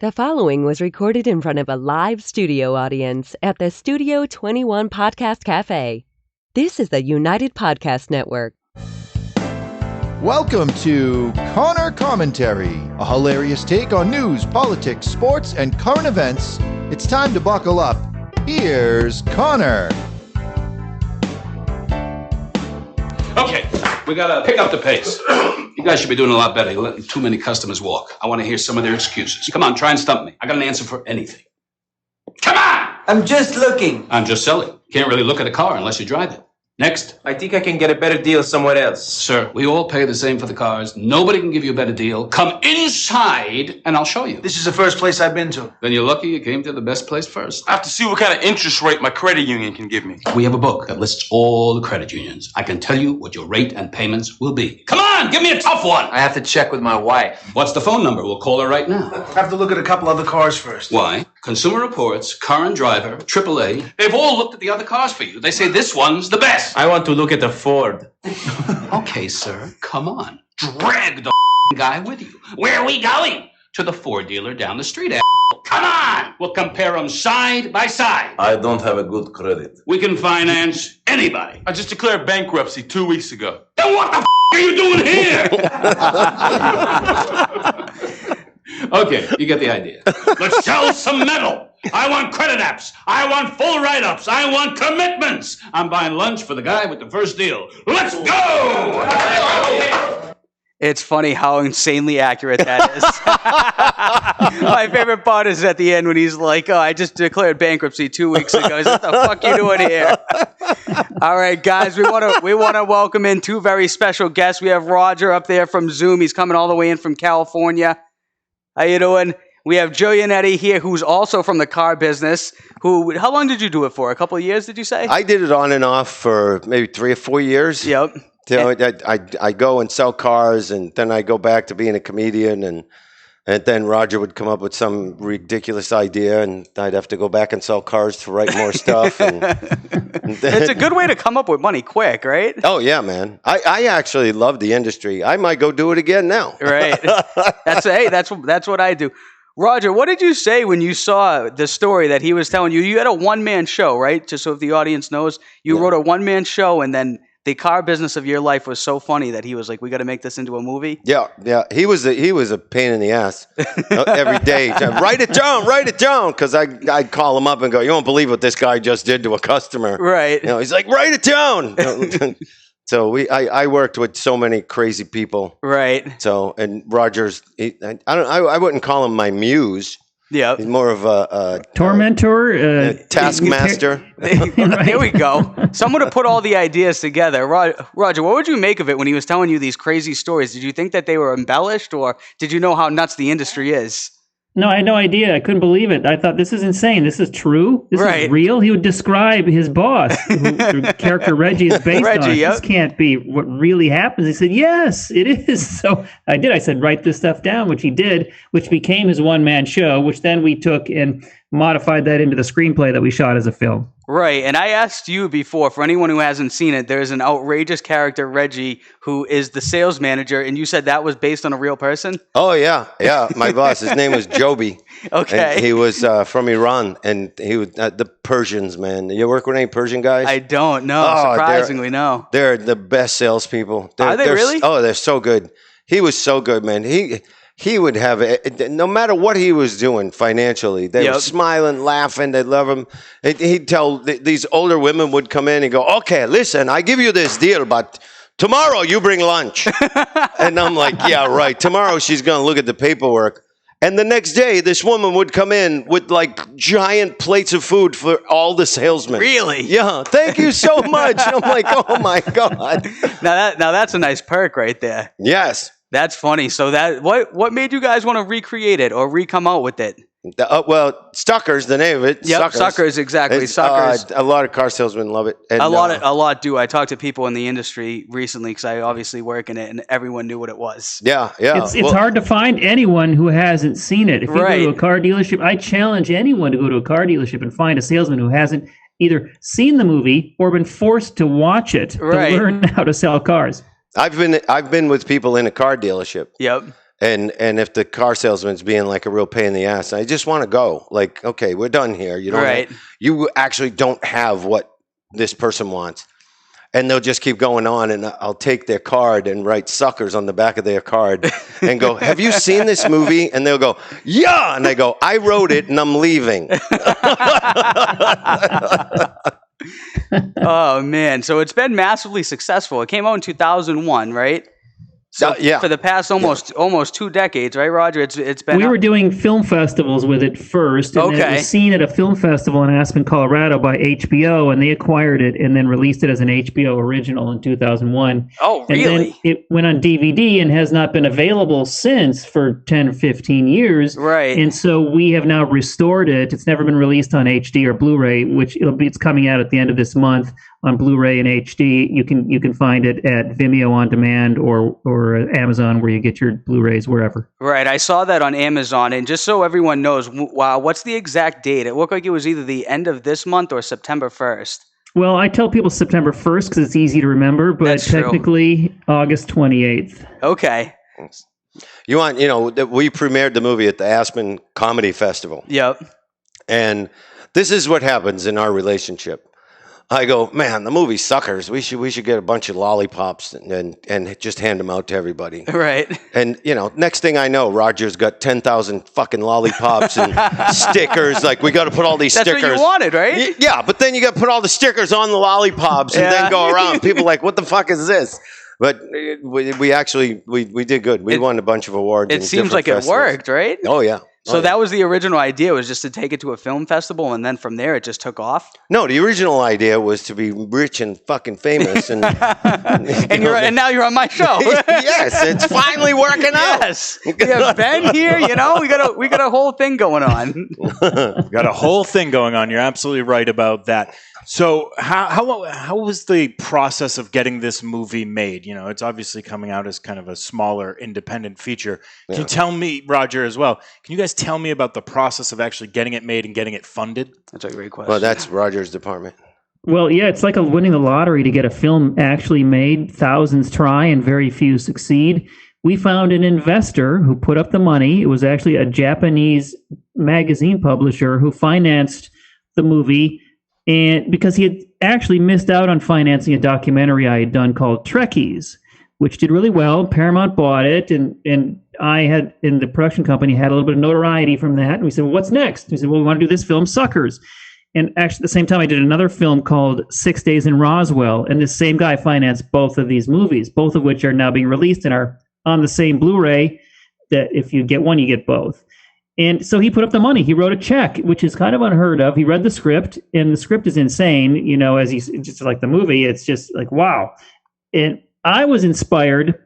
The following was recorded in front of a live studio audience at the Studio 21 Podcast Cafe. This is the United Podcast Network. Welcome to Conor Commentary, a hilarious take on news, politics, sports, and current events. It's time to buckle up. Here's Conor. Okay, we gotta pick up the pace. You guys should be doing a lot better. You're letting too many customers walk. I want to hear some of their excuses. Come on, try and stump me. I got an answer for anything. Come on! I'm just looking. I'm just selling. Can't really look at a car unless you drive it. Next. I think I can get a better deal somewhere else. Sir, we all pay the same for the cars. Nobody can give you a better deal. Come inside and I'll show you. This is the first place I've been to. Then you're lucky you came to the best place first. I have to see what kind of interest rate my credit union can give me. We have a book that lists all the credit unions. I can tell you what your rate and payments will be. Come on, give me a tough one. I have to check with my wife. What's the phone number? We'll call her right now. I have to look at a couple other cars first. Why? Consumer Reports, Car and Driver, AAA, they've all looked at the other cars for you. They say this one's the best. I want to look at the Ford. Okay, sir, come on. Drag the guy with you. Where are we going? To the Ford dealer down the street. Come on! We'll compare them side by side. I don't have a good credit. We can finance anybody. I just declared bankruptcy 2 weeks ago. Then what the are you doing here? Okay, you get the idea. Let's sell some metal. I want credit apps. I want full write-ups. I want commitments. I'm buying lunch for the guy with the first deal. Let's go! It's funny how insanely accurate that is. My favorite part is at the end when he's like, I just declared bankruptcy 2 weeks ago. What the fuck you doing here? All right, guys, we want to welcome in two very special guests. We have Roger up there from Zoom. He's coming all the way in from California. How you doing? We have Joey Yannetty here, who's also from the car business. How long did you do it for? A couple of years, did you say? I did it on and off for maybe 3 or 4 years. Yep. You know, I go and sell cars, and then I go back to being a comedian, and then Roger would come up with some ridiculous idea, and I'd have to go back and sell cars to write more stuff. And It's a good way to come up with money quick, right? Oh, yeah, man. I actually love the industry. I might go do it again now. Right. That's what I do. Roger, what did you say when you saw the story that he was telling you? You had a one-man show, right? Just so if the audience knows, you wrote a one-man show, and then the car business of your life was so funny that he was like, we got to make this into a movie. Yeah. He was a pain in the ass every day. Write it down. Because I'd call him up and go, you won't believe what this guy just did to a customer. Right. You know, he's like, write it down. So I worked with so many crazy people. Right. So, and Roger's, I wouldn't call him my muse. Yeah. He's more of a tormentor, taskmaster. There we go. Someone to put all the ideas together. Roger, what would you make of it when he was telling you these crazy stories? Did you think that they were embellished, or did you know how nuts the industry is? No, I had no idea. I couldn't believe it. I thought, this is insane. This is true. This is real. He would describe his boss, who the character Reggie is based on. Yep. This can't be what really happens. He said, yes, it is. So I did. I said, write this stuff down, which he did, which became his one-man show, which then we took and modified that into the screenplay that we shot as a film. Right, and I asked you before, for anyone who hasn't seen it, there's an outrageous character, Reggie, who is the sales manager, and you said that was based on a real person? Oh, yeah, my boss, his name was Joby. Okay. And he was from Iran, and he was the Persians, man. You work with any Persian guys? I don't know, surprisingly, no. They're the best salespeople. Are they really? Oh, they're so good. He was so good, man. He would have it, no matter what he was doing financially. They were smiling, laughing. They'd love him. He'd tell these older women would come in and go, okay, listen, I give you this deal, but tomorrow you bring lunch. And I'm like, yeah, right. Tomorrow she's going to look at the paperwork. And the next day, this woman would come in with like giant plates of food for all the salesmen. Really? Yeah. Thank you so much. I'm like, oh my God. Now that's a nice perk right there. Yes. That's funny. So what made you guys want to recreate it or re-come out with it? Well, Suckers, the name of it. Yep, Suckers, exactly. Suckers. A lot of car salesmen love it. And, a lot do. I talked to people in the industry recently because I obviously work in it, and everyone knew what it was. Yeah. It's hard to find anyone who hasn't seen it. If you go to a car dealership, I challenge anyone to go to a car dealership and find a salesman who hasn't either seen the movie or been forced to watch it to learn how to sell cars. I've been with people in a car dealership. Yep. And if the car salesman's being like a real pain in the ass, I just want to go. Like, okay, we're done here. You don't you actually don't have what this person wants. And they'll just keep going on, and I'll take their card and write suckers on the back of their card and go, have you seen this movie? And they'll go, yeah. And I go, I wrote it and I'm leaving. Oh, man. So it's been massively successful. It came out in 2001, right? So for the past almost 2 decades, right, Roger? It's been. We were doing film festivals with it first, and then it was seen at a film festival in Aspen, Colorado, by HBO, and they acquired it and then released it as an HBO original in 2001. Oh, really? And then it went on DVD and has not been available since for 10 or 15 years. Right. And so we have now restored it. It's never been released on HD or Blu-ray, which it's coming out at the end of this month on Blu-ray and HD. You can find it at Vimeo on demand or Amazon, where you get your Blu-rays, wherever. Right, I saw that on Amazon, and just so everyone knows, what's the exact date? It looked like it was either the end of this month or September 1st. Well, I tell people September 1st because it's easy to remember, but That's technically August 28th. Okay. We premiered the movie at the Aspen Comedy Festival. Yep. And this is what happens in our relationship. I go, man, the movie suckers. We should get a bunch of lollipops and just hand them out to everybody. Right. And next thing I know, Roger's got 10,000 fucking lollipops and stickers. Like, we got to put all these stickers. That's what you wanted, right? Yeah, but then you got to put all the stickers on the lollipops and then go around. People are like, what the fuck is this? But we actually did good. We won a bunch of awards. It seems like it worked, right? Oh yeah. So that was the original idea, was just to take it to a film festival, and then from there it just took off? No, the original idea was to be rich and fucking famous. And and now you're on my show. Yes, it's finally working out. Yes. We have Ben here, we got a whole thing going on. Got a whole thing going on. You're absolutely right about that. So how was the process of getting this movie made? It's obviously coming out as kind of a smaller independent feature. Can you tell me, Roger, as well, can you guys tell me about the process of actually getting it made and getting it funded? That's a great question. Well, that's Roger's department. Well, yeah, it's like winning the lottery to get a film actually made. Thousands try and very few succeed. We found an investor who put up the money. It was actually a Japanese magazine publisher who financed the movie. And because he had actually missed out on financing a documentary I had done called TREKKIES, which did really well. Paramount bought it, and I had, in the production company, had a little bit of notoriety from that. And we said, well, what's next? We said, well, we want to do this film, Suckers. And actually, at the same time, I did another film called 6 Days in Roswell, and this same guy financed both of these movies, both of which are now being released and are on the same Blu-ray, that if you get one, you get both. And so he put up the money. He wrote a check, which is kind of unheard of. He read the script, and the script is insane. As he's just like the movie, it's just like, wow. And I was inspired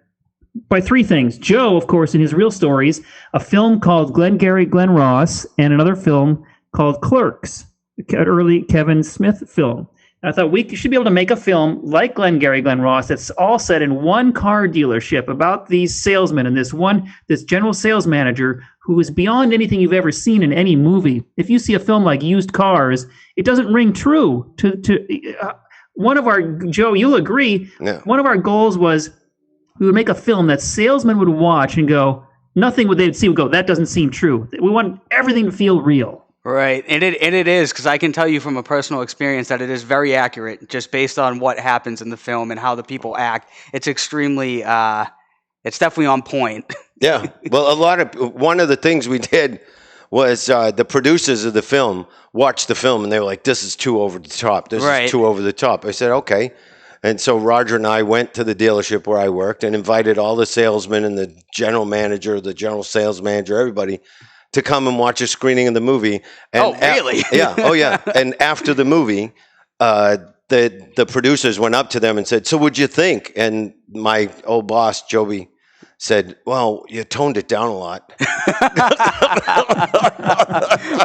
by 3 things. Joe, of course, in his real stories, a film called Glengarry Glen Ross, and another film called Clerks, an early Kevin Smith film. I thought we should be able to make a film like Glengarry Glen Ross that's all set in one car dealership about these salesmen and this general sales manager who is beyond anything you've ever seen in any movie. If you see a film like Used Cars, it doesn't ring true to one of our, Joe, you'll agree, one of our goals was we would make a film that salesmen would watch and go, nothing would they'd see would go, that doesn't seem true. We want everything to feel real. Right, and it is, because I can tell you from a personal experience that it is very accurate, just based on what happens in the film and how the people act. It's extremely, it's definitely on point. Yeah, well, one of the things we did was the producers of the film watched the film and they were like, "This is too over the top. This is too over the top." I said, "Okay." And so Roger and I went to the dealership where I worked and invited all the salesmen and the general manager, the general sales manager, everybody, to come and watch a screening of the movie. And really? Yeah. Oh, yeah. And after the movie, the producers went up to them and said, "So what'd you think?" And my old boss, Joey, said, "Well, you toned it down a lot."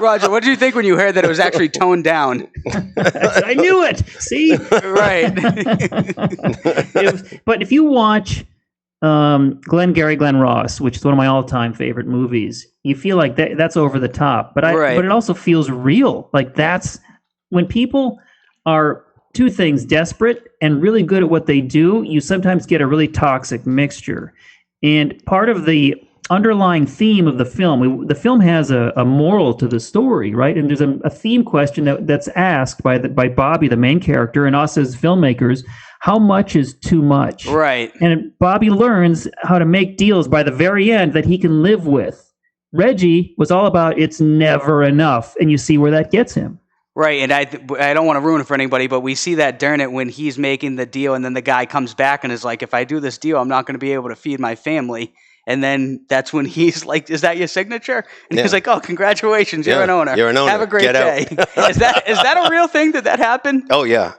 Roger, what did you think when you heard that it was actually toned down? I knew it. See? Right. But if you watch Glengarry Glen Ross, which is one of my all-time favorite movies, you feel like that's over the top. But it also feels real. Like that's when people are, 2 things, desperate and really good at what they do, you sometimes get a really toxic mixture. And part of the underlying theme of the film. The film has a moral to the story, right? And there's a theme question that's asked by Bobby, the main character, and us as filmmakers. How much is too much? Right. And Bobby learns how to make deals by the very end that he can live with. Reggie was all about it's never enough, and you see where that gets him. Right, and I don't want to ruin it for anybody, but we see that during it when he's making the deal, and then the guy comes back and is like, if I do this deal, I'm not going to be able to feed my family. And then that's when he's like, is that your signature? And he's like, oh, congratulations, you're an owner. You're an owner. Have a great Get day. Is that a real thing? Did that happen? Oh, yeah.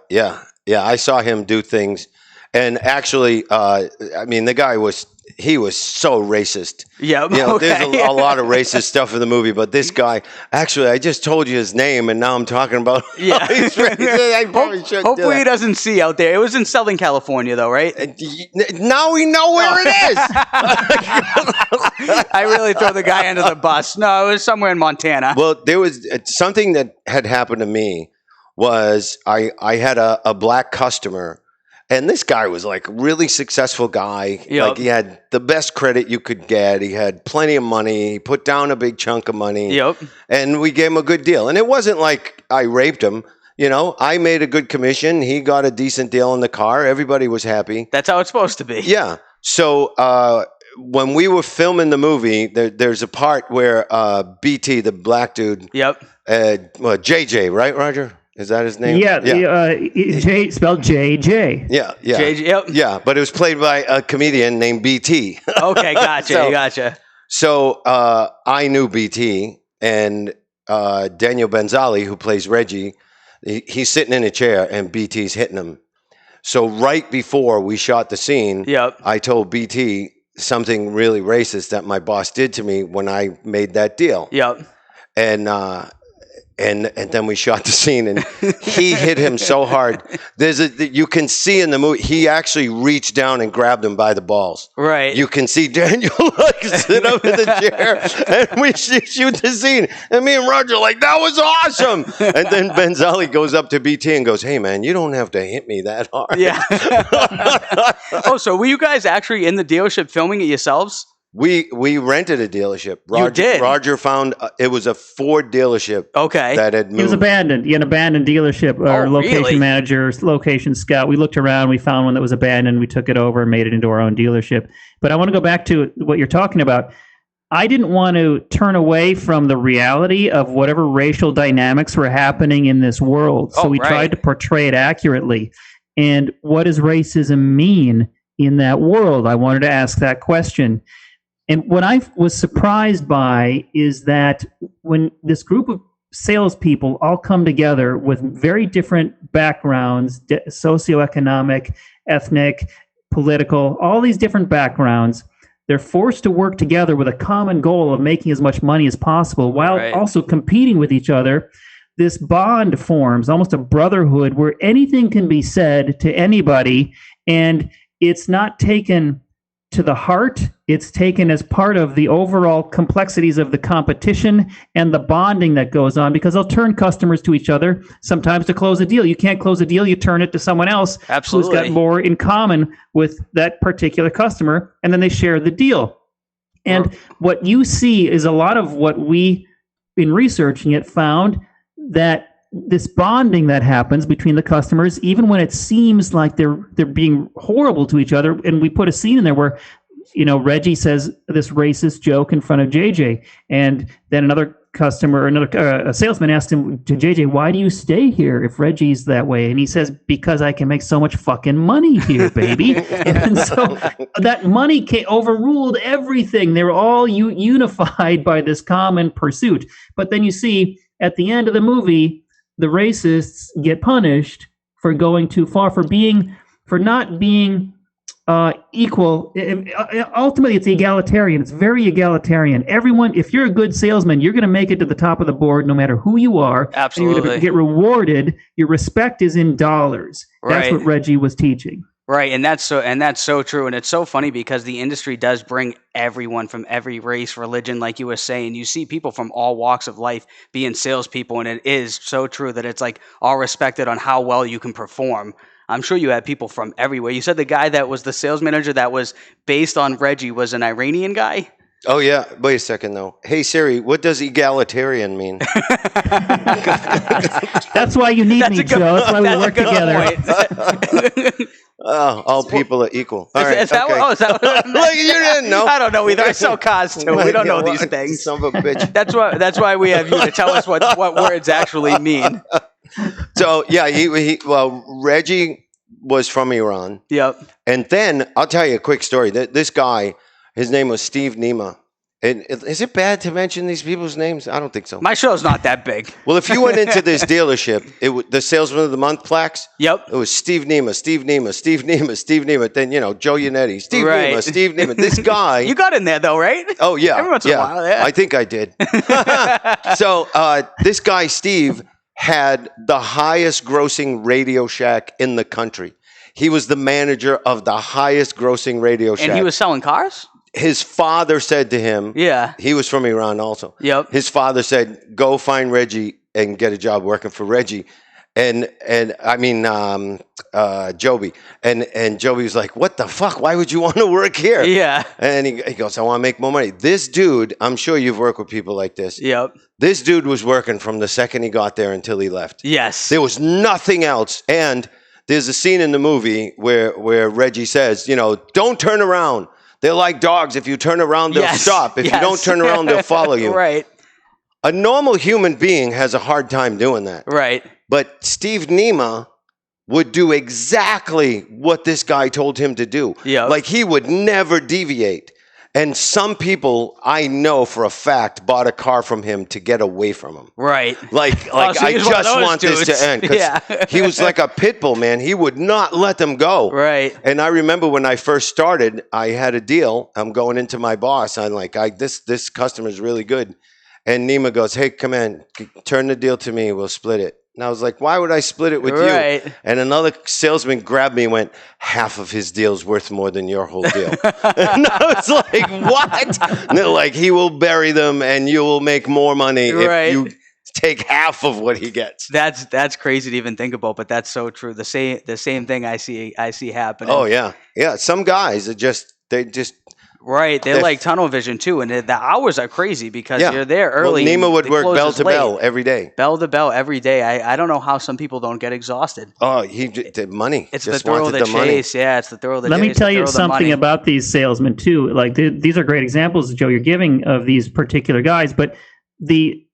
I saw him do things. And actually, I mean, the guy was so racist. Yeah. There's a lot of racist stuff in the movie, but this guy, actually, I just told you his name, and now I'm talking about he's racist. I probably shouldn't do Hopefully that. he doesn't see out there. It was in Southern California, though, right? Now we know where it is. I really throw the guy under the bus. No, it was somewhere in Montana. Well, there was something that had happened to me was I had a black customer. And this guy was like a really successful guy. Yep. Like he had the best credit you could get. He had plenty of money. He put down a big chunk of money. Yep. And we gave him a good deal. And it wasn't like I raped him. I made a good commission. He got a decent deal in the car. Everybody was happy. That's how it's supposed to be. Yeah. So when we were filming the movie, there's a part where BT, the black dude. Yep. JJ, right, Roger? Is that his name? Yeah. J spelled JJ. Yeah. JJ, yep. Yeah, but it was played by a comedian named BT. Okay, gotcha. So I knew BT, and Daniel Benzali, who plays Reggie, he's sitting in a chair, and BT's hitting him. So right before we shot the scene, I told BT something really racist that my boss did to me when I made that deal. Yep. And then we shot the scene, and he hit him so hard. You can see in the movie, he actually reached down and grabbed him by the balls. Right. You can see Daniel sit up in the chair, and we shoot the scene. And me and Roger are like, that was awesome. And then Benzali goes up to BT and goes, hey, man, you don't have to hit me that hard. Yeah. Oh, so were you guys actually in the dealership filming it yourselves? We rented a dealership. You did? Roger found it was a Ford dealership. Okay. That had moved. It was abandoned. An abandoned dealership. Our location manager, location scout. We looked around. We found one that was abandoned. We took it over and made it into our own dealership. But I want to go back to what you're talking about. I didn't want to turn away from the reality of whatever racial dynamics were happening in this world. So we tried to portray it accurately. And what does racism mean in that world? I wanted to ask that question. And what I was surprised by is that when this group of salespeople all come together with very different backgrounds, socioeconomic, ethnic, political, all these different backgrounds, they're forced to work together with a common goal of making as much money as possible while also competing with each other. This bond forms, almost a brotherhood where anything can be said to anybody, and it's not taken to the heart. It's taken as part of the overall complexities of the competition and the bonding that goes on, because they'll turn customers to each other sometimes to close a deal. You can't close a deal, you turn it to someone else who's got more in common with that particular customer, and then they share the deal. And what you see is a lot of what we, in researching it, found that this bonding that happens between the customers, even when it seems like they're being horrible to each other, and we put a scene in there where, Reggie says this racist joke in front of JJ, and then another customer, a salesman asked him to JJ, why do you stay here if Reggie's that way? And he says, because I can make so much fucking money here, baby. And so that money overruled everything. They were all unified by this common pursuit. But then you see at the end of the movie, the racists get punished for going too far, for not being equal. Ultimately, it's egalitarian. It's very egalitarian. Everyone, if you're a good salesman, you're going to make it to the top of the board no matter who you are. Absolutely. You're going to get rewarded. Your respect is in dollars. That's what Reggie was teaching. Right, and that's so true, and it's so funny because the industry does bring everyone from every race, religion, like you were saying. You see people from all walks of life being salespeople, and it is so true that it's like all respected on how well you can perform. I'm sure you had people from everywhere. You said the guy that was the sales manager that was based on Reggie was an Iranian guy? Oh yeah. Wait a second though. Hey Siri, what does egalitarian mean? That's why you need me, Joe. That's why we work together. Oh, all people are equal. All right. Is that okay. what, is that what, Look, you didn't know. I don't know either. I sell cars too. We don't know these things. Son of a bitch. That's why we have you to tell us what words actually mean. So yeah, well, Reggie was from Iran. Yep. And then I'll tell you a quick story. This guy, his name was Steve Nema. And is it bad to mention these people's names? I don't think so. My show's not that big. Well, if you went into this dealership, the Salesman of the Month plaques. Yep. It was Steve Nema, Steve Nema, Steve Nema, Steve Nema. Then Joey Yannetty, Steve Right. Nema, Steve Nema. This guy. You got in there though, right? Oh yeah. Every once in a while, yeah. I think I did. So this guy Steve had the highest grossing Radio Shack in the country. He was the manager of the highest grossing Radio Shack. And he was selling cars? His father said to him, Yeah. he was from Iran also. Yep. His father said, go find Reggie and get a job working for Reggie. And I mean, Joby. And Joby was like, what the fuck? Why would you want to work here? Yeah. And he goes, I want to make more money. This dude, I'm sure you've worked with people like this. Yep. This dude was working from the second he got there until he left. Yes. There was nothing else. And there's a scene in the movie where Reggie says, don't turn around. They're like dogs. If you turn around, they'll stop. If you don't turn around, they'll follow you. Right. A normal human being has a hard time doing that. Right. But Steve Nema would do exactly what this guy told him to do. Yeah. Like he would never deviate. And some people I know for a fact bought a car from him to get away from him. Right. Like so I he's one of just those want this dudes. to end. 'Cause Yeah. he was like a pit bull, man. He would not let them go. Right. And I remember when I first started, I had a deal. I'm going into my boss. I'm like, this customer is really good. And Nema goes, hey, come in. Turn the deal to me. We'll split it. And I was like, why would I split it with Right. you? And another salesman grabbed me and went, half of his deal's worth more than your whole deal. And I was like, what? And they're like, he will bury them and you will make more money if you take half of what he gets. That's crazy to even think about, but that's so true. The same thing I see happening. Oh, yeah. Yeah. Some guys are they just. Right, they're like tunnel vision too, and the hours are crazy because you're there early. Well, Nema would the work close bell is to late. bell every day. Bell to bell every day. I don't know how some people don't get exhausted. Oh, the money. It's just the thrill of the wanted money. chase. Yeah, it's the thrill of the Let chase. me tell the you thrill of the something money. about these salesmen too. Like these are great examples, Joe, you're giving of these particular guys. But the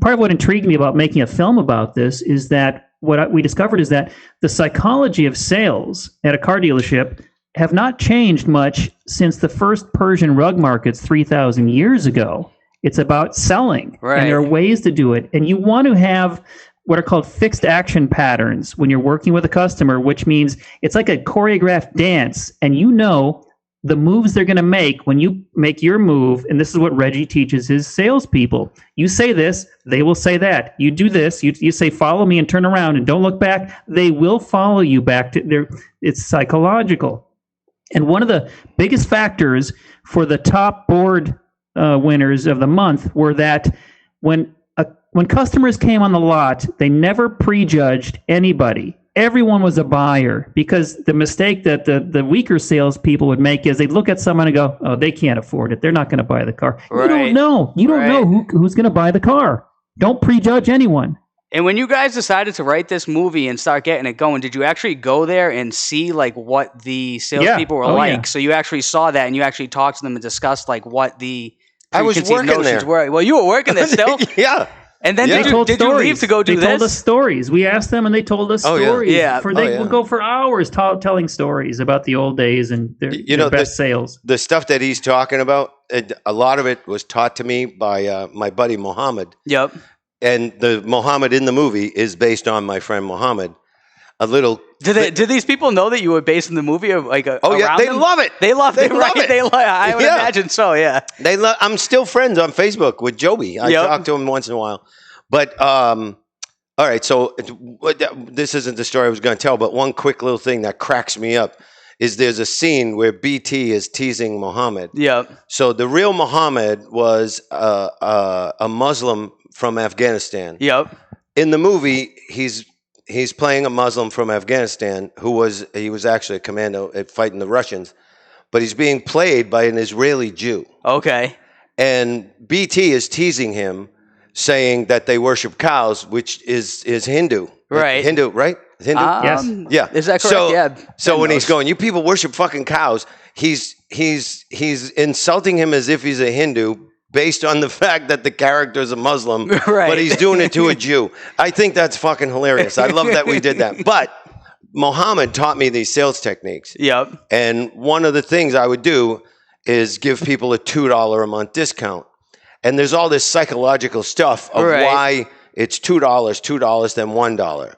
part of what intrigued me about making a film about this is that we discovered is that the psychology of sales at a car dealership have not changed much since the first Persian rug markets 3,000 years ago. It's about selling, Right. and there are ways to do it. And you want to have what are called fixed action patterns when you're working with a customer, which means it's like a choreographed dance, and you know the moves they're going to make when you make your move. And this is what Reggie teaches his salespeople. You say this, they will say that. You do this, you say, follow me and turn around and don't look back. They will follow you back to their, it's psychological. And one of the biggest factors for the top board winners of the month were that when customers came on the lot, they never prejudged anybody. Everyone was a buyer, because the mistake that the weaker salespeople would make is they'd look at someone and go, oh, they can't afford it. They're not going to buy the car. Right. You don't know. You don't know who's going to buy the car. Don't prejudge anyone. And when you guys decided to write this movie and start getting it going, did you actually go there and see like what the salespeople were like? Yeah. So you actually saw that and you actually talked to them and discussed like what the I was preconceived working notions there. were. Well, you were working there still. Yeah. And then Yeah. did you leave to go do they this? told us stories. We asked them, and they told us Oh, yeah. stories. Yeah. They would go for hours telling stories about the old days and their best sales. The stuff that he's talking about, a lot of it was taught to me by my buddy Mohammed. Yep. And the Mohammed in the movie is based on my friend Mohammed. Did these people know that you were based in the movie? Or like Oh yeah, around they them? love it. They love it, right? it. They love. I would imagine so. Yeah. I'm still friends on Facebook with Joby. I talk to him once in a while. But all right, so this isn't the story I was going to tell, but one quick little thing that cracks me up is there's a scene where BT is teasing Muhammad. Yep. So the real Muhammad was a Muslim from Afghanistan. Yep. In the movie, he's playing a Muslim from Afghanistan he was actually a commando at fighting the Russians. but he's being played by an Israeli Jew. Okay. And BT is teasing him, saying that they worship cows, which is Hindu. Right. Hindu, right? Hindu? Yes. Yeah. Is that correct? So, Yeah. So when knows. he's going, you people worship fucking cows, he's insulting him as if he's a Hindu based on the fact that the character is a Muslim, Right. but he's doing it to a Jew. I think that's fucking hilarious. I love that we did that. But Mohammed taught me these sales techniques. Yep. And one of the things I would do is give people a $2 a month discount. And there's all this psychological stuff of why it's $2, then $1.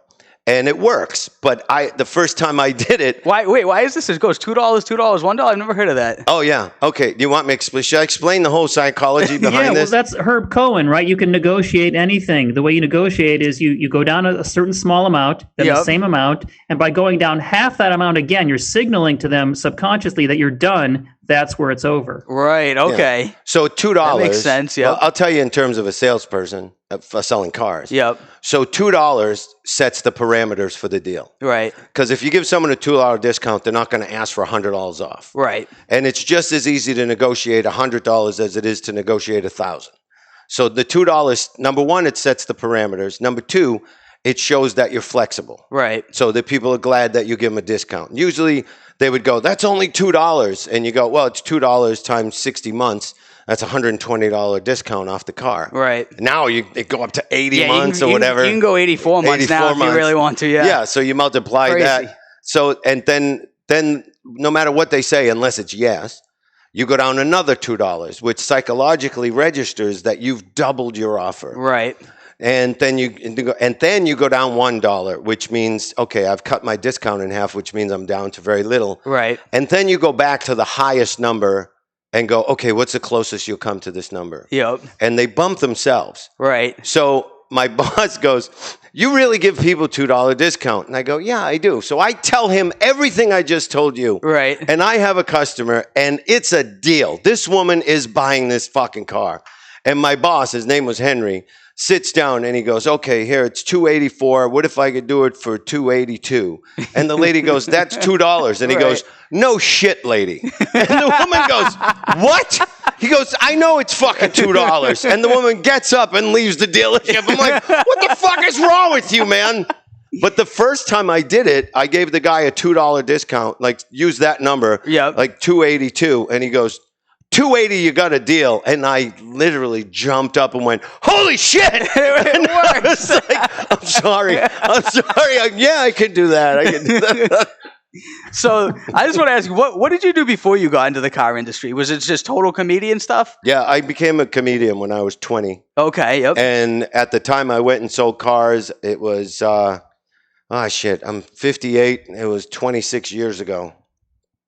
And it works. But the first time I did it. Why is this? It goes $2, $1. I've never heard of that. Oh, yeah. Okay. Do you want me to should I explain the whole psychology behind this? Well, that's Herb Cohen, right? You can negotiate anything. The way you negotiate is you go down a certain small amount, then the same amount. And by going down half that amount again, you're signaling to them subconsciously that you're done. That's where it's over. Right. Okay. Yeah. So $2. That makes sense. Yeah. Well, I'll tell you in terms of a salesperson for selling cars. Yep. So $2 sets the parameters for the deal. Right. Because if you give someone a $2 discount, they're not going to ask for $100 off. Right. And it's just as easy to negotiate $100 as it is to negotiate $1,000. So the $2, number one, it sets the parameters. Number two, it shows that you're flexible. Right. So that people are glad that you give them a discount. Usually they would go, that's only $2. And you go, well, it's $2 times 60 months. That's a $120 discount off the car. Right. Now it go up to 80 months or whatever. You can go 84 months now if you really want to. Yeah. Yeah. So you multiply that. So, and then no matter what they say, unless it's yes, you go down another $2, which psychologically registers that you've doubled your offer. Right. And then you go down $1, which means, okay, I've cut my discount in half, which means I'm down to very little. Right. And then you go back to the highest number and go, okay, what's the closest you'll come to this number? Yep. And they bump themselves. Right. So my boss goes, you really give people $2 discount? And I go, yeah, I do. So I tell him everything I just told you. Right. And I have a customer, and it's a deal. This woman is buying this fucking car. And my boss, his name was Henry, sits down and he goes, okay, here, it's $284. What if I could do it for $282? And the lady goes, that's $2. And he goes, no shit, lady. And the woman goes, what? He goes, I know it's fucking $2. And the woman gets up and leaves the dealership. I'm like, what the fuck is wrong with you, man? But the first time I did it, I gave the guy a $2 discount, like use that number, like $282. And he goes, $280, you got a deal. And I literally jumped up and went, holy shit! And I was like, I'm sorry. Yeah, I can do that. I can do that. So I just want to ask you, what did you do before you got into the car industry? Was it just total comedian stuff? Yeah, I became a comedian when I was 20. Okay, yep. And at the time I went and sold cars, it was, I'm 58. It was 26 years ago.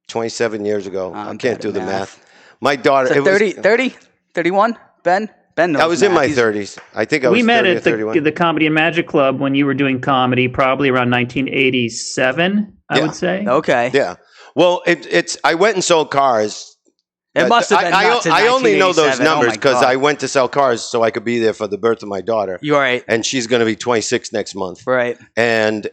27 years ago. I can't do the math. My daughter... So 30, 31? Ben knows I was in my 30s. I think I was 30 or 31. We met at the Comedy and Magic Club when you were doing comedy, probably around 1987, I would say. Okay. Yeah. Well, I went and sold cars. It must have been nuts in I only know those 1987. numbers because I went to sell cars so I could be there for the birth of my daughter. You're right. And she's going to be 26 next month. Right. And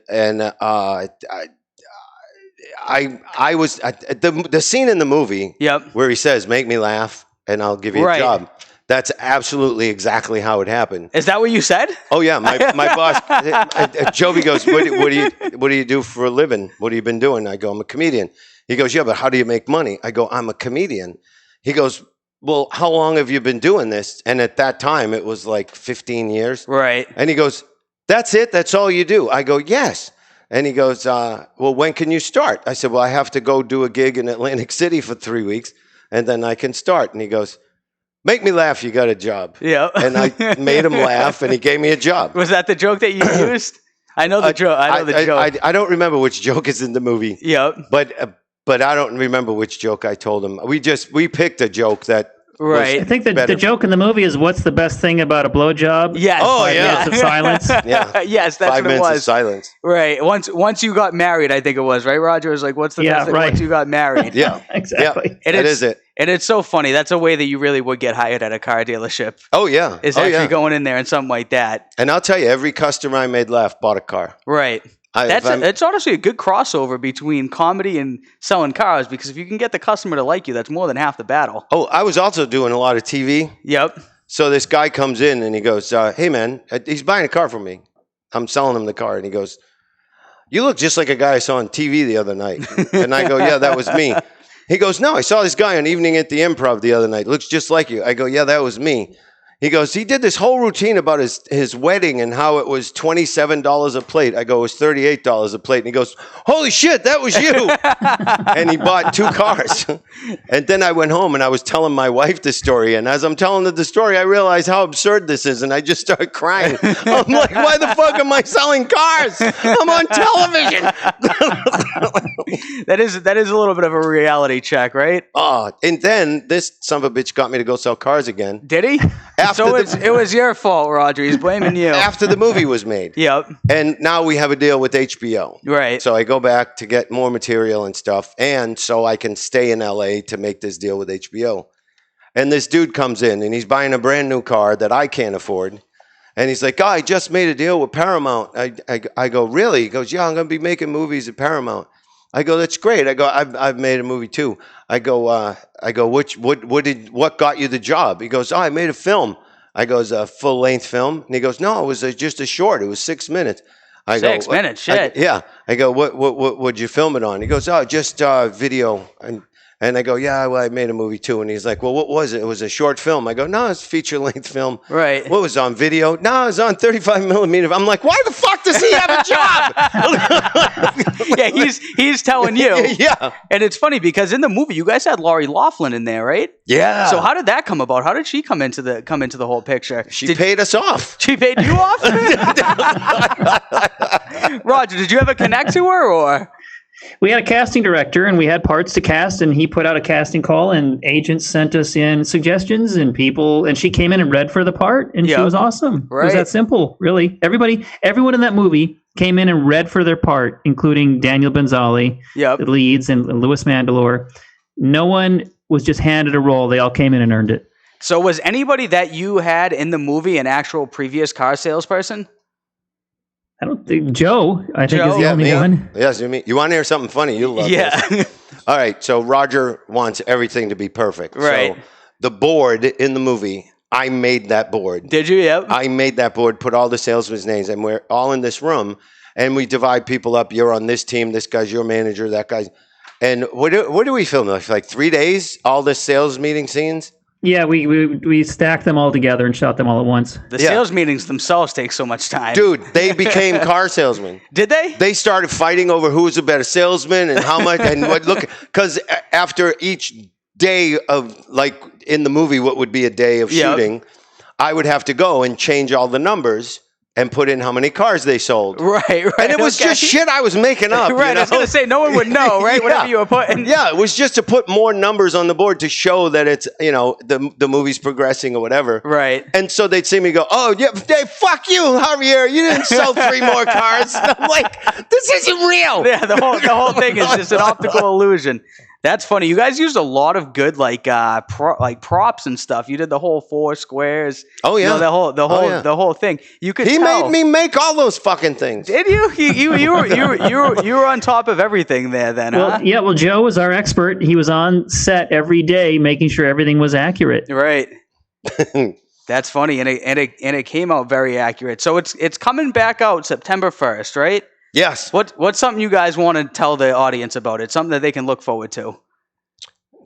I was the scene in the movie where he says, make me laugh and I'll give you a job. That's absolutely exactly how it happened. Is that what you said? Oh yeah, my boss, Joby goes, what do you do for a living? What have you been doing? I go, I'm a comedian. He goes, yeah, but how do you make money? I go, I'm a comedian. He goes, well, how long have you been doing this? And at that time, it was like 15 years. Right. And he goes, that's it? That's all you do? I go, yes. And he goes, well, when can you start? I said, well, I have to go do a gig in Atlantic City for 3 weeks, and then I can start. And he goes, make me laugh, you got a job. Yeah. And I made him laugh, and he gave me a job. Was that the joke that you used? I know the joke. I know the joke. I don't remember which joke is in the movie. Yeah. But I don't remember which joke I told him. We picked a joke that. Right. I think the joke in the movie is, what's the best thing about a blowjob? Yes. Oh, 5 minutes of silence. Yeah. Yes, that's 5 what it minutes was. of silence. Right. Once you got married, I think it was, right, Roger? It was like, what's the best thing once you got married? Yeah. Exactly. Yeah. That is it. And it's so funny. That's a way that you really would get hired at a car dealership. Oh, yeah. Is actually going in there and something like that. And I'll tell you, every customer I made laugh bought a car. Right. It's honestly a good crossover between comedy and selling cars, because if you can get the customer to like you, that's more than half the battle. Oh, I was also doing a lot of TV. Yep. So this guy comes in and he goes, hey, man, he's buying a car from me. I'm selling him the car. And he goes, you look just like a guy I saw on TV the other night. And I go, yeah, that was me. He goes, no, I saw this guy on Evening at the Improv the other night. Looks just like you. I go, yeah, that was me. He goes, he did this whole routine about his wedding and how it was $27 a plate. I go, it was $38 a plate. And he goes, holy shit, that was you. And he bought 2 cars. And then I went home and I was telling my wife the story. And as I'm telling her the story, I realized how absurd this is. And I just started crying. I'm like, why the fuck am I selling cars? I'm on television. That is a little bit of a reality check, right? Oh, and then this son of a bitch got me to go sell cars again. Did he? It was your fault, Roger. He's blaming you. After the movie was made. Yep. And now we have a deal with HBO. Right. So I go back to get more material and stuff, and so I can stay in LA to make this deal with HBO. And this dude comes in, and he's buying a brand new car that I can't afford. And he's like, oh, I just made a deal with Paramount. I go, really? He goes, yeah, I'm going to be making movies at Paramount. I go, that's great. I go, I've made a movie too. I go, what got you the job? He goes, oh, I made a film. I goes, a full length film. And he goes, no, it was just a short. It was 6 minutes. I go, 6 minutes, shit. Yeah. I go, what'd you film it on? He goes, oh, just video. And I go, yeah, well, I made a movie too. And he's like, well, what was it? It was a short film. I go, no, it's a feature-length film. Right. What was it, on video? No, it was on 35 millimeter. I'm like, why the fuck does he have a job? Yeah, he's telling you. Yeah. And it's funny because in the movie, you guys had Lori Loughlin in there, right? Yeah. So how did that come about? How did she come into the whole picture? She paid us off. She paid you off? Roger, did you ever connect to her, or? We had a casting director, and we had parts to cast, and he put out a casting call, and agents sent us in suggestions, and she came in and read for the part, and she was awesome. Right. It was that simple, really. Everyone in that movie came in and read for their part, including Daniel Benzali, the leads, and Louis Mandylor. No one was just handed a role. They all came in and earned it. So was anybody that you had in the movie an actual previous car salesperson? I don't think Joe. I think is the only one. Yes, you want to hear something funny? You love this. All right, so Roger wants everything to be perfect. Right. So the board in the movie, I made that board. Did you? Yep. I made that board, put all the salesmen's names, and we're all in this room, and we divide people up. You're on this team. This guy's your manager. That guy's. And what do we film? Like 3 days? All the sales meeting scenes? Yeah, we stacked them all together and shot them all at once. The sales meetings themselves take so much time. Dude, they became car salesmen. Did they? They started fighting over who was a better salesman and how much and what. Look, because after each day of, like in the movie, what would be a day of shooting, I would have to go and change all the numbers and put in how many cars they sold. Right. And it was just shit I was making up. Right, I was going to say, no one would know, right? Whatever you were putting. Yeah, it was just to put more numbers on the board to show that it's, the movie's progressing or whatever. Right. And so they'd see me go, oh, yeah, fuck you, Javier. You didn't sell 3 more cars. And I'm like, this isn't real. Yeah, the whole thing is just an optical illusion. That's funny. You guys used a lot of good props and stuff. You did the whole 4 squares. Oh yeah, the whole thing. You could. He made me make all those fucking things. Did you? You were on top of everything there then. Well, yeah. Well, Joe was our expert. He was on set every day, making sure everything was accurate. Right. That's funny, and it came out very accurate. So it's coming back out September 1st, right? Yes. What's something you guys want to tell the audience about? It's something that they can look forward to.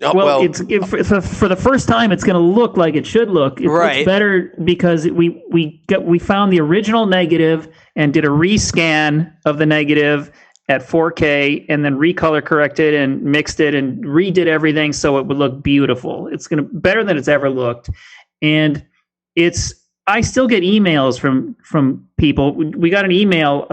Well, for the first time, it's going to look like it should look. It looks better because we found the original negative and did a rescan of the negative at 4K and then recolor corrected and mixed it and redid everything so it would look beautiful. It's going to better than it's ever looked, and I still get emails from people. We got an email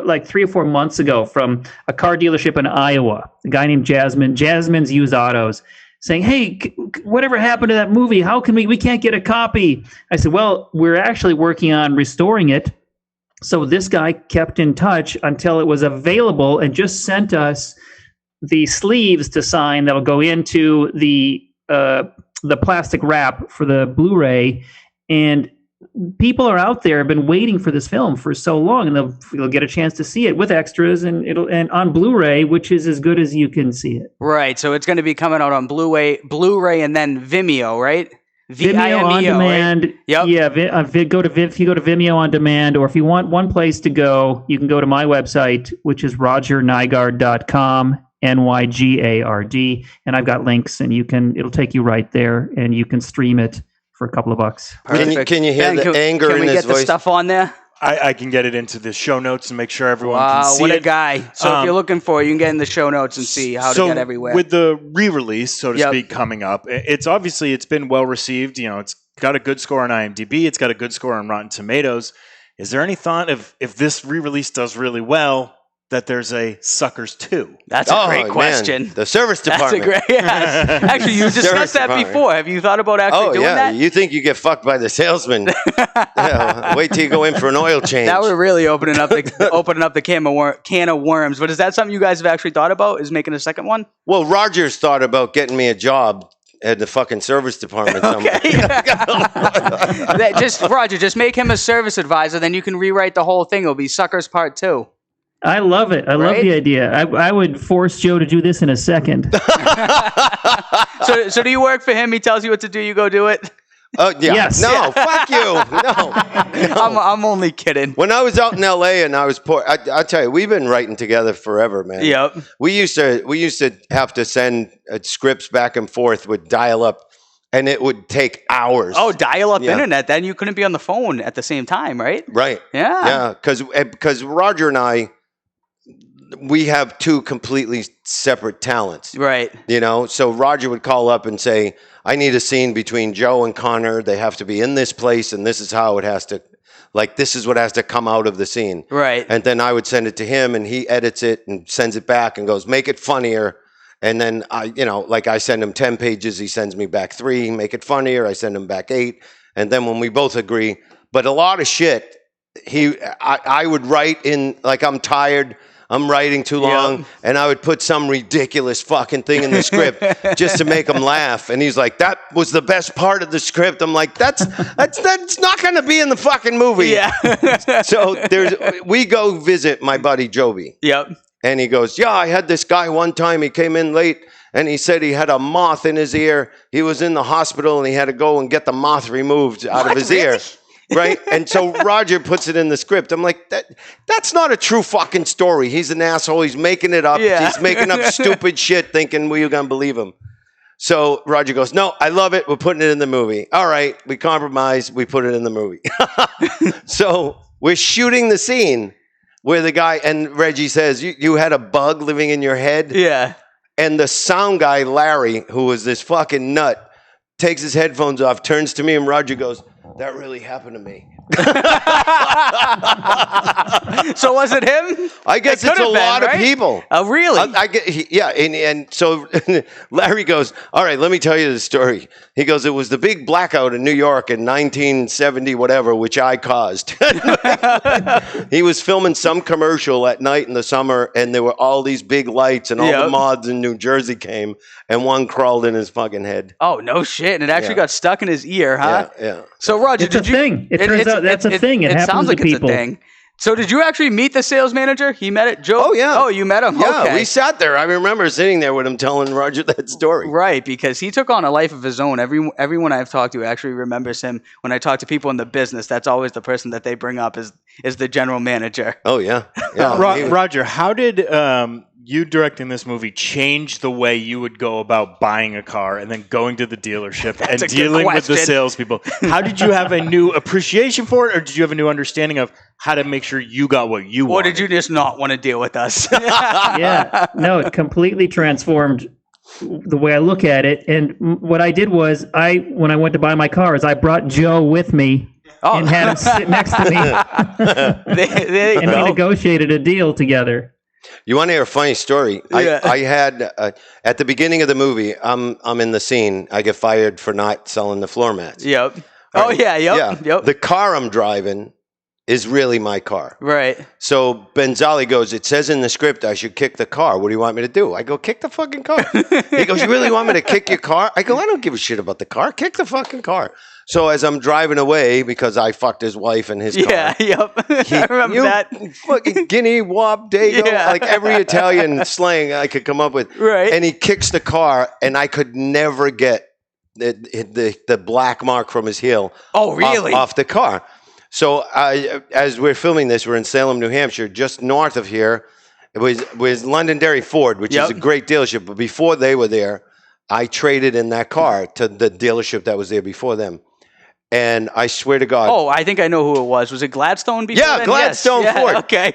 like 3 or 4 months ago from a car dealership in Iowa, a guy named Jasmine's Used Autos, saying, hey, whatever happened to that movie? How can we can't get a copy? I said, well, we're actually working on restoring it. So this guy kept in touch until it was available and just sent us the sleeves to sign that'll go into the plastic wrap for the Blu-ray. And people are out there have been waiting for this film for so long, and they'll get a chance to see it with extras and on Blu-ray, which is as good as you can see it. Right. So it's going to be coming out on Blu-ray, and then Vimeo, right? Vimeo on demand. Right? Yep. Yeah. If you go to Vimeo on demand, or if you want one place to go, you can go to my website, which is rogernygard.com, Nygard, and I've got links, and it'll take you right there, and you can stream it for a couple of bucks. Can you hear the anger in his voice? Can we get the stuff on there? I can get it into the show notes and make sure everyone can see it. Wow, what a guy. So if you're looking for it, you can get in the show notes and see how to get everywhere. With the re-release, so to speak, coming up, it's been well received. It's got a good score on IMDb. It's got a good score on Rotten Tomatoes. Is there any thought if this re-release does really well, that there's a Suckers 2? That's a great question. Man. The service department. That's a great. Yes. Actually, you discussed that before. Have you thought about actually doing that? You think you get fucked by the salesman? Wait till you go in for an oil change. Now we're really opening up the can of worms. But is that something you guys have actually thought about? Is making a second one? Well, Roger's thought about getting me a job at the fucking service department somewhere. Roger, just make him a service advisor, then you can rewrite the whole thing. It'll be Suckers Part 2. I love it. I love the idea. I would force Joe to do this in a second. So do you work for him? He tells you what to do. You go do it. Yeah. Yes. No, fuck you. No. I'm only kidding. When I was out in L.A. and I was poor, I tell you, we've been writing together forever, man. Yep. We used to have to send scripts back and forth with dial-up, and it would take hours. Oh, dial-up internet. Then you couldn't be on the phone at the same time, right? Right. Yeah. Yeah, because Roger and I, we have two completely separate talents. Right. So Roger would call up and say, I need a scene between Joe and Conor. They have to be in this place, and this is how it has to, this is what has to come out of the scene. Right. And then I would send it to him, and he edits it and sends it back and goes, make it funnier. And then I send him 10 pages, he sends me back 3, make it funnier. I send him back 8. And then when we both agree, but a lot of shit, I would write in, I'm tired, I'm writing too long, and I would put some ridiculous fucking thing in the script just to make him laugh. And he's like, that was the best part of the script. I'm like, that's not going to be in the fucking movie. Yeah. So we go visit my buddy Joby. Yep. And he goes, yeah, I had this guy one time, he came in late, and he said he had a moth in his ear. He was in the hospital, and he had to go and get the moth removed out of his ear. Right? And so Roger puts it in the script. I'm like, that's not a true fucking story. He's an asshole. He's making it up. Yeah. He's making up stupid shit thinking we're going to believe him. So Roger goes, no, I love it. We're putting it in the movie. All right. We compromise. We put it in the movie. So we're shooting the scene where the guy, and Reggie says, you had a bug living in your head? Yeah. And the sound guy, Larry, who was this fucking nut, takes his headphones off, turns to me, and Roger goes, that really happened to me. So was it him? I guess it's a lot of people. Oh, really? And so Larry goes, all right, let me tell you the story. He goes, it was the big blackout in New York in 1970, whatever, which I caused. He was filming some commercial at night in the summer, and there were all these big lights, and all the mods in New Jersey came, and one crawled in his fucking head. Oh, no shit. And it actually got stuck in his ear, huh? Yeah. So, Roger, it's a thing. It turns out that's a thing. It happens sounds like to people. It's a thing. So did you actually meet the sales manager? He met it, Joe? Oh, yeah. Oh, you met him? Yeah, okay. we sat there. I remember sitting there with him telling Roger that story. Right, because he took on a life of his own. Everyone I've talked to actually remembers him. When I talk to people in the business, that's always the person that they bring up is the general manager. Oh, yeah. Roger, how did you directing this movie change the way you would go about buying a car and then going to the dealership and dealing with the salespeople? How did you have a new appreciation for it, or did you have a new understanding of how to make sure you got what you wanted? Or did you just not want to deal with us? Yeah. No, it completely transformed the way I look at it. And what I did was, when I went to buy my car, I brought Joe with me and had him sit next to me. There you and we negotiated a deal together. You want to hear a funny story? Yeah. I had at the beginning of the movie, I'm in the scene. I get fired for not selling the floor mats. Yep. Right? Oh yeah. Yep. The car I'm driving is really my car. Right. So Benzali goes, it says in the script I should kick the car. What do you want me to do? I go, kick the fucking car. He goes, you really want me to kick your car? I go, I don't give a shit about the car. Kick the fucking car. So as I'm driving away, because I fucked his wife in his car. Yeah, yep. I remember that. Fucking guinea, wop, dago. Yeah. Like every Italian slang I could come up with. Right. And he kicks the car, and I could never get the black mark from his heel off the car. So as we're filming this, we're in Salem, New Hampshire, just north of here. It was Londonderry Ford, which is a great dealership. But before they were there, I traded in that car to the dealership that was there before them. And I swear to God. Oh, I think I know who it was. Was it Gladstone before Yeah, then? Gladstone Yes. Ford. Okay.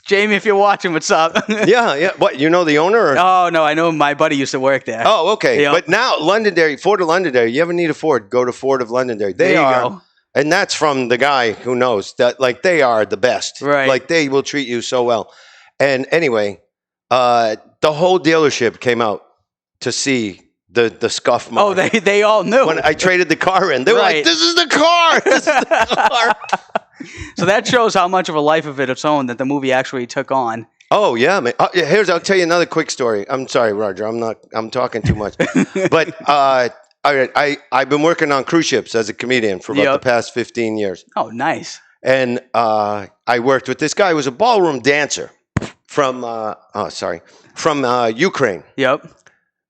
Jamie, if you're watching, what's up? Yeah. What, you know the owner? Or? Oh, no, I know my buddy used to work there. Oh, okay. Yep. But now, Ford of Londonderry, you ever need a Ford, go to Ford of Londonderry. There you go. And that's from the guy who knows that, like, they are the best. Right. Like, they will treat you so well. And anyway, the whole dealership came out to see the scuff mark. Oh, they all knew. When I traded the car in. They were like, this is the car! This is the car! So that shows how much of a life of its own that the movie actually took on. Oh, yeah, man. I'll tell you another quick story. I'm sorry, Roger. I'm talking too much. But I've been working on cruise ships as a comedian for about the past 15 years. Oh, nice. And I worked with this guy who was a ballroom dancer from Ukraine. Yep.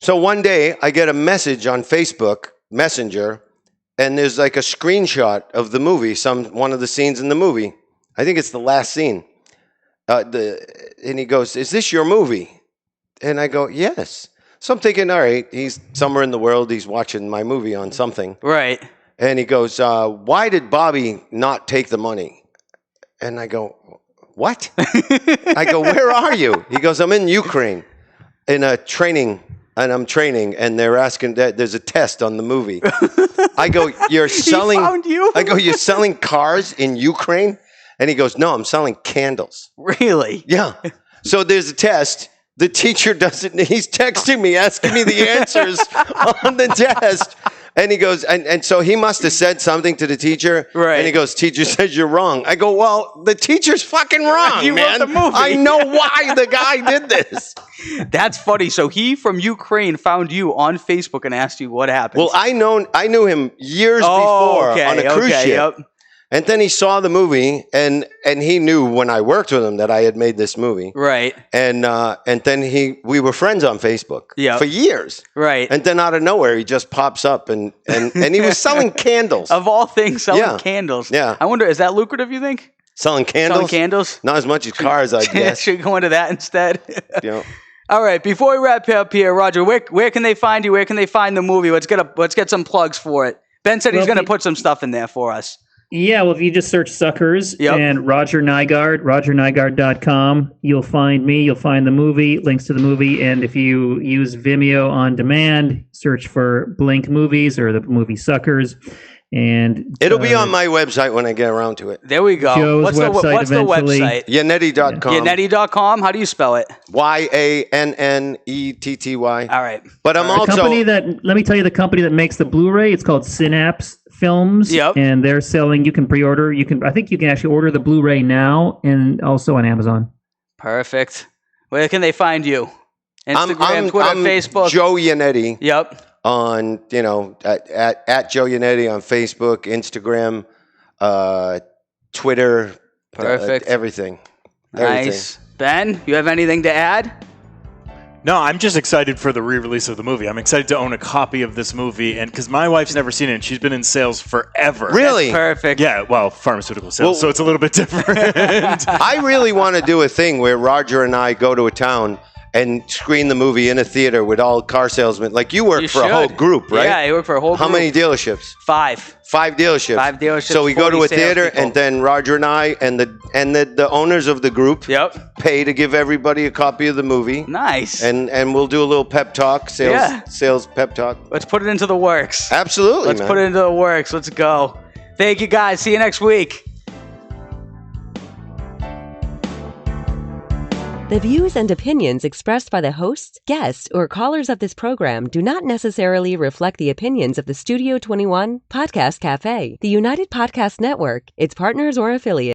So one day I get a message on Facebook Messenger, and there's like a screenshot of the movie, one of the scenes in the movie. I think it's the last scene. And he goes, "Is this your movie?" And I go, "Yes." So I'm thinking, all right, he's somewhere in the world. He's watching my movie on something. Right. And he goes, "Why did Bobby not take the money?" And I go, "What?" I go, "Where are you?" He goes, "I'm in Ukraine in a training. And I'm training, and they're asking that there's a test on the movie." I go, "You're selling?" He found you? I go, "You're selling cars in Ukraine?" And he goes, "No, I'm selling candles." Really? Yeah. So there's a test. The teacher doesn't. He's texting me, asking me the answers on the test. And he goes, and so he must have said something to the teacher. Right. And he goes, "Teacher says you're wrong." I go, "Well, the teacher's fucking wrong, You man. wrote the movie. I know why the guy did this." That's funny. So he from Ukraine found you on Facebook and asked you what happened. Well, I knew him years before on a cruise ship. Yep. And then he saw the movie, and he knew when I worked with him that I had made this movie. Right. And then we were friends on Facebook for years. Right. And then out of nowhere, he just pops up, and he was selling candles. Of all things, selling candles. Yeah. I wonder, is that lucrative, you think? Selling candles? Selling candles? Not as much as cars, I guess. Should we go into that instead? Yeah. All right. Before we wrap up here, Roger, where can they find you? Where can they find the movie? Let's get some plugs for it. Ben said he's going to put some stuff in there for us. Yeah, well, if you just search Suckers and Roger Nygard, RogerNygard.com, you'll find me, you'll find the movie, links to the movie, and if you use Vimeo on demand, search for Blink Movies or the movie Suckers, and it'll be on my website when I get around to it. There we go. Joe's What's the website? Yannetty.com. Yannetty.com. How do you spell it? Yannetty. All right. But I'm also let me tell you the company that makes the Blu-ray. It's called Synapse Films. Yep. And they're selling. You can pre-order. I think you can actually order the Blu-ray now, and also on Amazon. Perfect. Where can they find you? Instagram, I'm Twitter, Facebook. Joe Yannetty. Yep. On at Joe Yannetty on Facebook, Instagram, Twitter. Perfect. Everything. Nice. Ben, you have anything to add? No, I'm just excited for the re-release of the movie. I'm excited to own a copy of this movie, and because my wife's never seen it, and she's been in sales forever. Really? That's perfect. Yeah, well, pharmaceutical sales, so it's a little bit different. I really want to do a thing where Roger and I go to a town and screen the movie in a theater with all car salesmen. Like you work for a whole group, right? Yeah, I work for a whole group. How many dealerships? 5 dealerships. 5 dealerships. So we go to a theater, salespeople. and then Roger and I and the owners of the group pay to give everybody a copy of the movie. Nice. And we'll do a little pep talk, sales pep talk. Let's put it into the works. Absolutely, Let's put it into the works. Let's go. Thank you, guys. See you next week. The views and opinions expressed by the hosts, guests, or callers of this program do not necessarily reflect the opinions of the Studio 21 Podcast Cafe, the United Podcast Network, its partners, or affiliates.